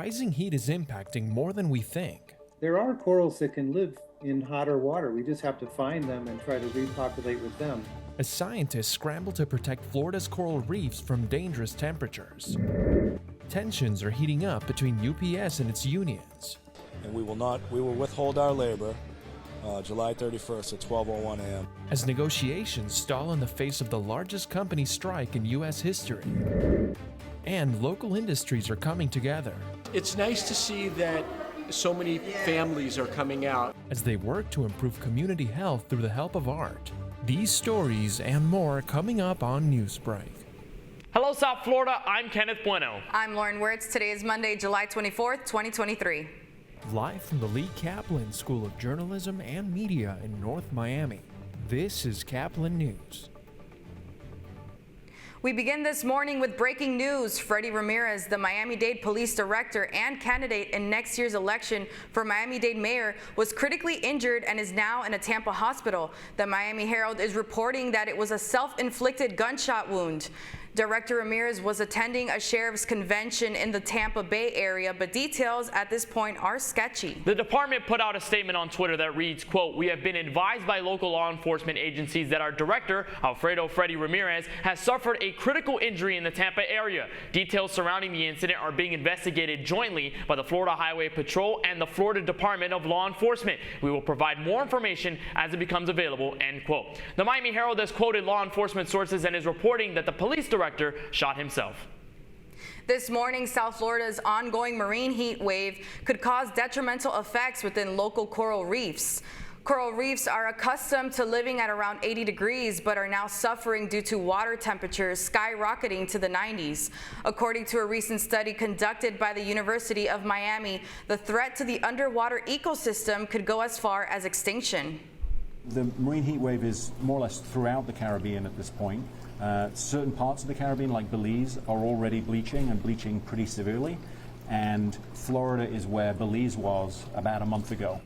rising heat is impacting more than we think. There are corals that can live in hotter water. We just have to find them and try to repopulate with them. As scientists scramble to protect Florida's coral reefs from dangerous temperatures, tensions are heating up between UPS and its unions. And we will withhold our labor July 31st at 12:01 a.m. as negotiations stall in the face of the largest company strike in U.S. history. And local industries are coming together. It's nice to see that so many families are coming out as they work to improve community health through the help of art. These stories and more coming up on Newsbreak. Hello, South Florida. I'm Kenneth Bueno. I'm Lauren Wirtz. Today is Monday, July 24th, 2023. Live from the Lee Caplin School of Journalism and Media in North Miami, this is Caplin News. We begin this morning with breaking news. Freddie Ramirez, the Miami-Dade police director and candidate in next year's election for Miami-Dade mayor, was critically injured and is now in a Tampa hospital. The Miami Herald is reporting that it was a self-inflicted gunshot wound. Director Ramirez was attending a sheriff's convention in the Tampa Bay area, but details at this point are sketchy. The department put out a statement on Twitter that reads, quote, "We have been advised by local law enforcement agencies that our director, Alfredo Freddie Ramirez, has suffered a critical injury in the Tampa area. Details surrounding the incident are being investigated jointly by the Florida Highway Patrol and the Florida Department of Law Enforcement. We will provide more information as it becomes available," end quote. The Miami Herald has quoted law enforcement sources and is reporting that the police director shot himself. This morning, South Florida's ongoing marine heat wave could cause detrimental effects within local coral reefs. Coral reefs are accustomed to living at around 80 degrees, but are now suffering due to water temperatures skyrocketing to the 90s. According to a recent study conducted by the University of Miami, the threat to the underwater ecosystem could go as far as extinction. The marine heat wave is more or less throughout the Caribbean at this point. Certain parts of the Caribbean, like Belize, are already bleaching and bleaching pretty severely. And Florida is where Belize was about a month ago.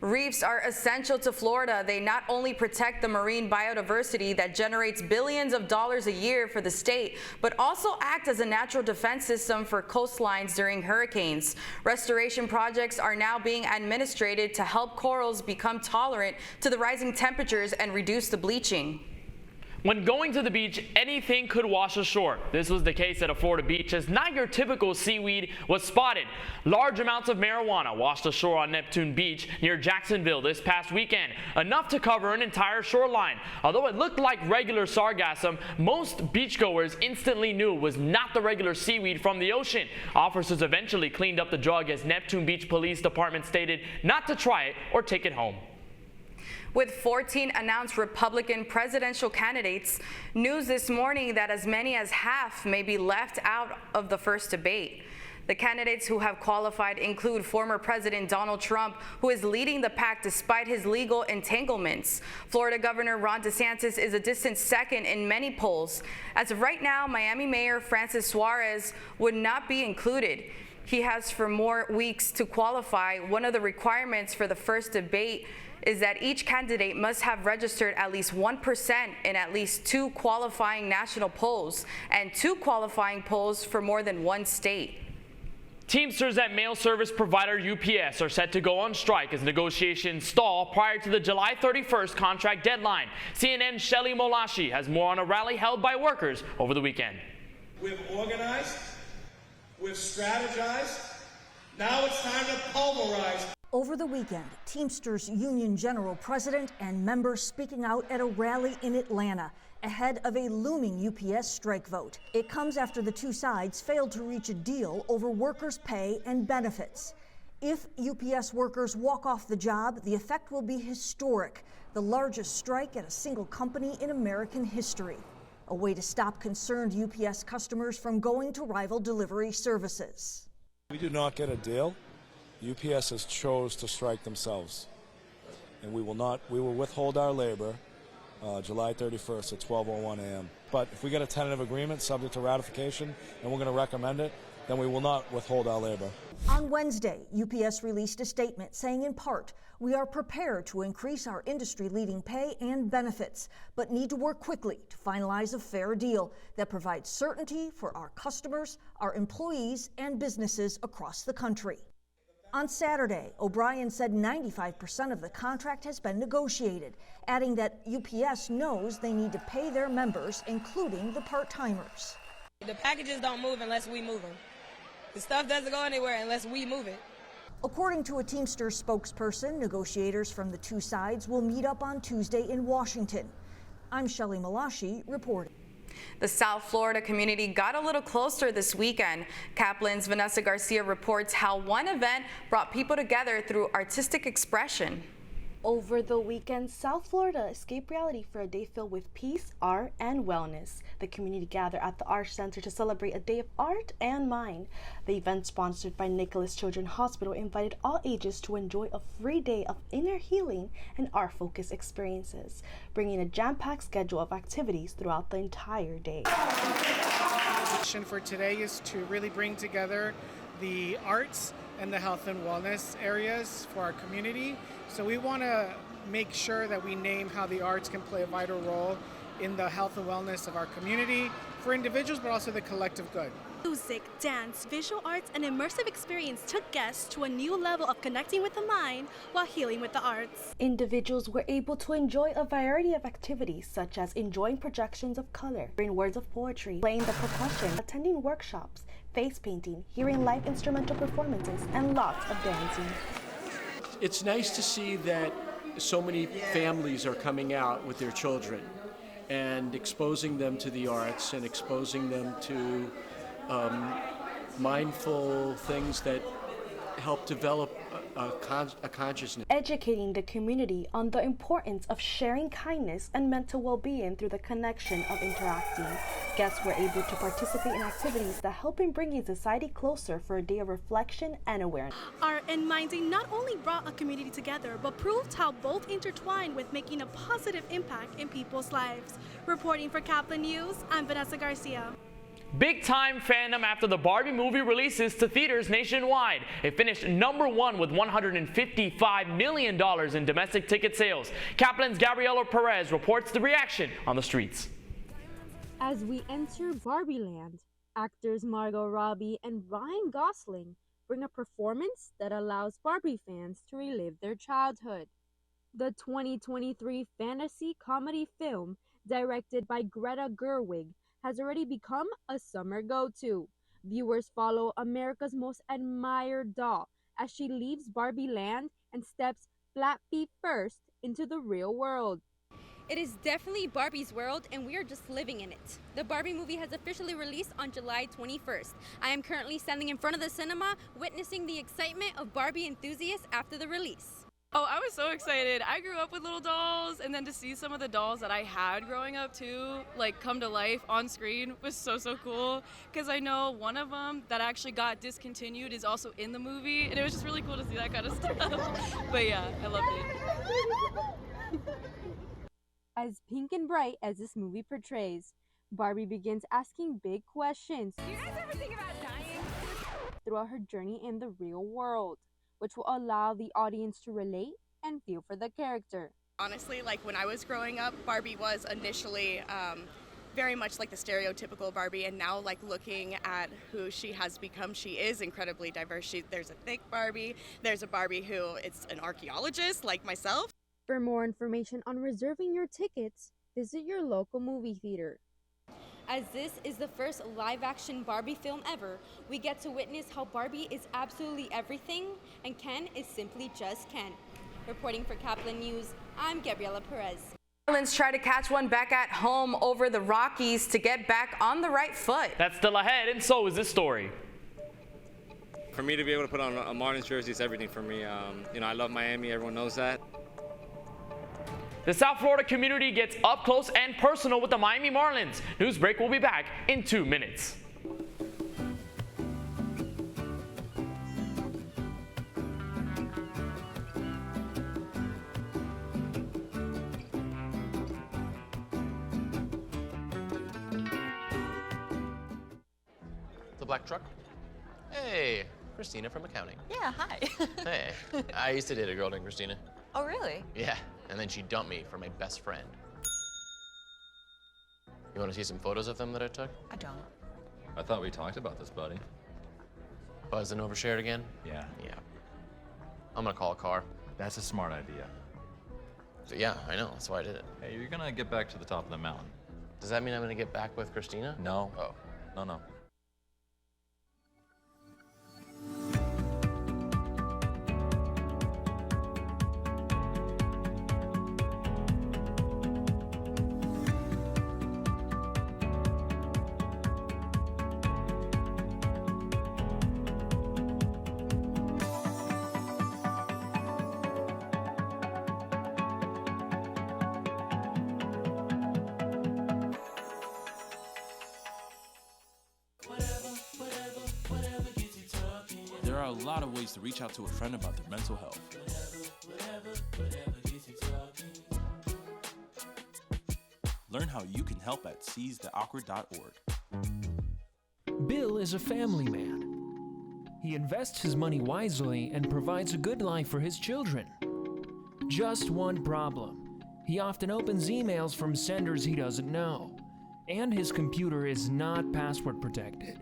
Reefs are essential to Florida. They not only protect the marine biodiversity that generates billions of dollars a year for the state, but also act as a natural defense system for coastlines during hurricanes. Restoration projects are now being administered to help corals become tolerant to the rising temperatures and reduce the bleaching. When going to the beach, anything could wash ashore. This was the case at a Florida beach as not your typical seaweed was spotted. Large amounts of marijuana washed ashore on Neptune Beach near Jacksonville this past weekend, enough to cover an entire shoreline. Although it looked like regular sargassum, most beachgoers instantly knew it was not the regular seaweed from the ocean. Officers eventually cleaned up the drug as Neptune Beach Police Department stated not to try it or take it home. With 14 announced Republican presidential candidates, news this morning that as many as half may be left out of the first debate. The candidates who have qualified include former President Donald Trump, who is leading the pack despite his legal entanglements. Florida Governor Ron DeSantis is a distant second in many polls. As of right now, Miami Mayor Francis Suarez would not be included. He has for more weeks to qualify. One of the requirements for the first debate is that each candidate must have registered at least 1% in at least 2 qualifying national polls and 2 qualifying polls for more than one state. Teamsters at mail service provider UPS are set to go on strike as negotiations stall prior to the July 31st contract deadline. CNN's Shelly Molashi has more on a rally held by workers over the weekend. We've organized, we've strategized, now it's time to pulverize. Over the weekend, Teamsters Union General President and members speaking out at a rally in Atlanta ahead of a looming UPS strike vote. It comes after the two sides failed to reach a deal over workers' pay and benefits. If UPS workers walk off the job, the effect will be historic, the largest strike at a single company in American history. A way to stop concerned UPS customers from going to rival delivery services. We do not get a deal. UPS has chose to strike themselves, and we will withhold our labor July 31st at 12:01 a.m. But if we get a tentative agreement subject to ratification, and we're going to recommend it, then we will not withhold our labor. On Wednesday, UPS released a statement saying in part, "We are prepared to increase our industry-leading pay and benefits, but need to work quickly to finalize a fair deal that provides certainty for our customers, our employees, and businesses across the country." On Saturday, O'Brien said 95% of the contract has been negotiated, adding that UPS knows they need to pay their members, including the part-timers. The packages don't move unless we move them. The stuff doesn't go anywhere unless we move it. According to a Teamsters spokesperson, negotiators from the two sides will meet up on Tuesday in Washington. I'm Shelley Malashi reporting. The South Florida community got a little closer this weekend. Caplin's Vanessa Garcia reports how one event brought people together through artistic expression. Over the weekend, South Florida escaped reality for a day filled with peace, art, and wellness. The community gathered at the Arts Center to celebrate a day of art and mind. The event, sponsored by Nicholas Children's Hospital, invited all ages to enjoy a free day of inner healing and art-focused experiences, bringing a jam-packed schedule of activities throughout the entire day. The mission for today is to really bring together the arts and the health and wellness areas for our community. So we want to make sure that we name how the arts can play a vital role in the health and wellness of our community for individuals, but also the collective good. Music, dance, visual arts, and immersive experience took guests to a new level of connecting with the mind while healing with the arts. Individuals were able to enjoy a variety of activities, such as enjoying projections of color, hearing words of poetry, playing the percussion, attending workshops, face painting, hearing live instrumental performances, and lots of dancing. It's nice to see that so many families are coming out with their children and exposing them to the arts and exposing them to mindful things that help develop a consciousness. Educating the community on the importance of sharing kindness and mental well-being through the connection of interacting. Guests were able to participate in activities that help in bringing society closer for a day of reflection and awareness. Art and minding not only brought a community together, but proved how both intertwine with making a positive impact in people's lives. Reporting for Caplin News, I'm Vanessa Garcia. Big time fandom after the Barbie movie releases to theaters nationwide. It finished #1 with $155 million in domestic ticket sales. Caplin's Gabriela Perez reports the reaction on the streets. As we enter Barbie Land, actors Margot Robbie and Ryan Gosling bring a performance that allows Barbie fans to relive their childhood. The 2023 fantasy comedy film, directed by Greta Gerwig, has already become a summer go-to. Viewers follow America's most admired doll as she leaves Barbie Land and steps flat feet first into the real world. It is definitely Barbie's world, and we are just living in it. The Barbie movie has officially released on July 21st. I am currently standing in front of the cinema, witnessing the excitement of Barbie enthusiasts after the release. Oh, I was so excited. I grew up with little dolls, and then to see some of the dolls that I had growing up too, like come to life on screen was so cool. Because I know one of them that actually got discontinued is also in the movie, and it was just really cool to see that kind of stuff. But yeah, I loved it. As pink and bright as this movie portrays, Barbie begins asking big questions. Do you guys ever think about dying? Throughout her journey in the real world, which will allow the audience to relate and feel for the character. Honestly, like when I was growing up, Barbie was initially very much like the stereotypical Barbie, and now like looking at who she has become, she is incredibly diverse. There's a thick Barbie, there's a Barbie who is an archaeologist like myself. For more information on reserving your tickets, visit your local movie theater. As this is the first live-action Barbie film ever, we get to witness how Barbie is absolutely everything and Ken is simply just Ken. Reporting for Caplin News, I'm Gabriela Perez. Marlins try to catch one back at home over the Rockies to get back on the right foot. That's still ahead, and so is this story. For me to be able to put on a Marlins jersey is everything for me. I love Miami, everyone knows that. The South Florida community gets up close and personal with the Miami Marlins. Newsbreak will be back in 2 minutes. The black truck? Hey, Christina from accounting. Yeah, hi. Hey, I used to date a girl named Christina. Oh, really? Yeah, and then she dumped me for my best friend. You want to see some photos of them that I took? I don't. I thought we talked about this, buddy. Buzzed and overshared again? Yeah. Yeah. I'm gonna call a car. That's a smart idea. So yeah, I know, that's why I did it. Hey, you're gonna get back to the top of the mountain. Does that mean I'm gonna get back with Christina? No. Oh. No. There are a lot of ways to reach out to a friend about their mental health. Learn how you can help at seizetheawkward.org. Bill is a family man. He invests his money wisely and provides a good life for his children. Just one problem. He often opens emails from senders he doesn't know, and his computer is not password protected.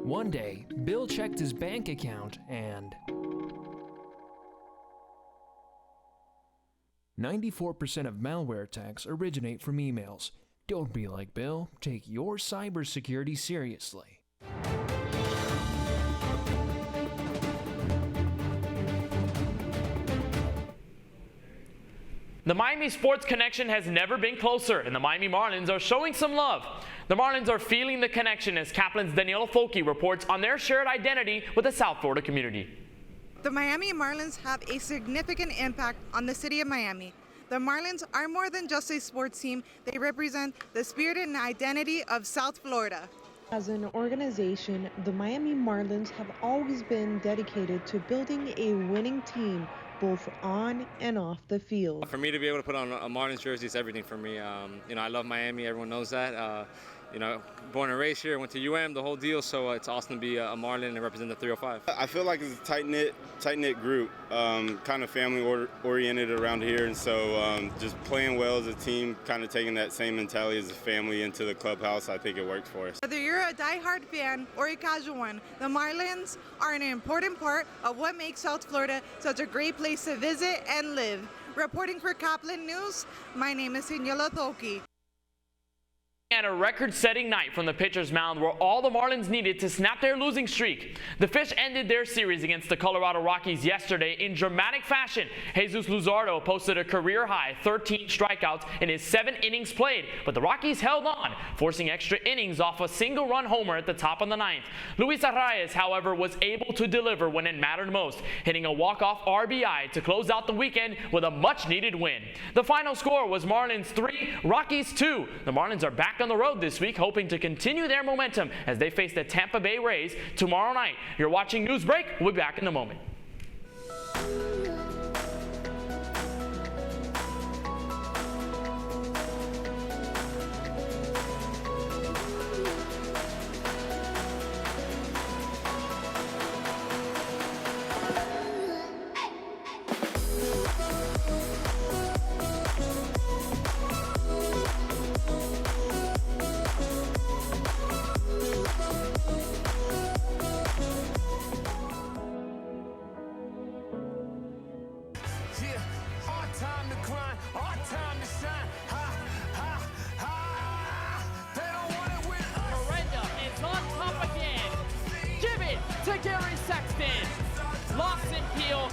One day, Bill checked his bank account and 94% of malware attacks originate from emails. Don't be like Bill. Take your cybersecurity seriously. The Miami sports connection has never been closer, and the Miami Marlins are showing some love. The Marlins are feeling the connection as Caplin's Daniela Folke reports on their shared identity with the South Florida community. The Miami Marlins have a significant impact on the city of Miami. The Marlins are more than just a sports team. They represent the spirit and identity of South Florida. As an organization, the Miami Marlins have always been dedicated to building a winning team, both on and off the field. For me to be able to put on a Marlins jersey is everything for me. I love Miami. Everyone knows that. Born and raised here, went to UM, the whole deal. So it's awesome to be a Marlin and represent the 305. I feel like it's a tight-knit group, kind of family-oriented around here. And so just playing well as a team, kind of taking that same mentality as a family into the clubhouse, I think it worked for us. Whether you're a diehard fan or a casual one, the Marlins are an important part of what makes South Florida such a great place to visit and live. Reporting for Caplin News, my name is Daniela Folke. At a record-setting night from the pitcher's mound where all the Marlins needed to snap their losing streak. The Fish ended their series against the Colorado Rockies yesterday in dramatic fashion. Jesus Luzardo posted a career-high 13 strikeouts in his 7 innings played, but the Rockies held on, forcing extra innings off a single-run homer at the top of the 9th. Luis Arraez, however, was able to deliver when it mattered most, hitting a walk-off RBI to close out the weekend with a much-needed win. The final score was Marlins 3, Rockies 2. The Marlins are back on the road this week, hoping to continue their momentum as they face the Tampa Bay Rays tomorrow night. You're watching Newsbreak. We'll be back in a moment.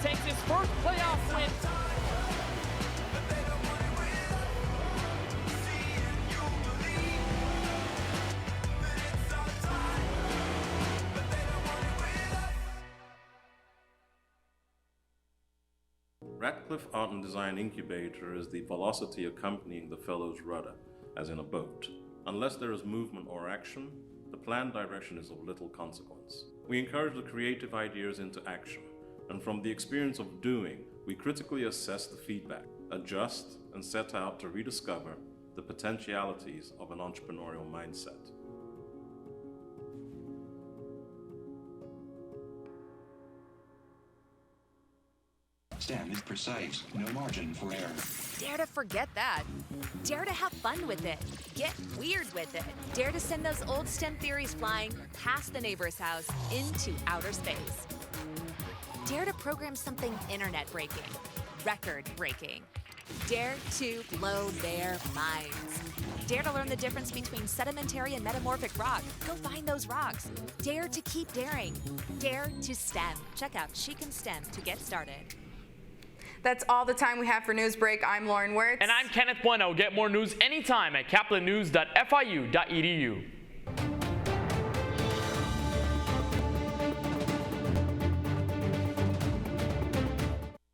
Takes his first playoff win. Radcliffe Art and Design Incubator is the velocity accompanying the fellow's rudder, as in a boat. Unless there is movement or action, the planned direction is of little consequence. We encourage the creative ideas into action. And from the experience of doing, we critically assess the feedback, adjust, and set out to rediscover the potentialities of an entrepreneurial mindset. STEM is precise, no margin for error. Dare to forget that. Dare to have fun with it. Get weird with it. Dare to send those old STEM theories flying past the neighbor's house into outer space. Dare to program something internet-breaking, record-breaking. Dare to blow their minds. Dare to learn the difference between sedimentary and metamorphic rock. Go find those rocks. Dare to keep daring. Dare to STEM. Check out She Can STEM to get started. That's all the time we have for Newsbreak. I'm Lauren Wirtz. And I'm Kenneth Bueno. Get more news anytime at caplinnews.fiu.edu.